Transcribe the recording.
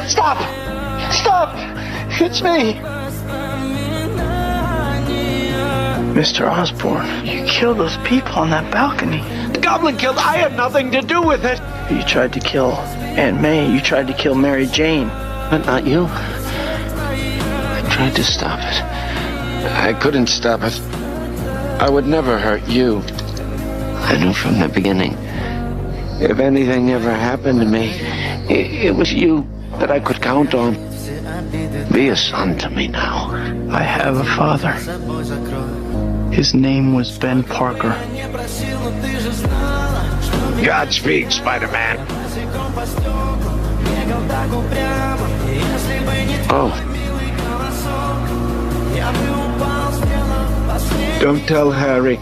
Stop! Stop! It's me! Mr. Osborn, you killed those people on that balcony. The goblin killed. I had nothing to do with it. You tried to kill Aunt May. You tried to kill Mary Jane. But not you. I tried to stop it. I couldn't stop it. I would never hurt you. I knew from the beginning. If anything ever happened to me, it was you that I could count on. Be a son to me now. I have a father. His name was Ben Parker. Godspeed, Spider-Man. Oh. Don't tell Harry.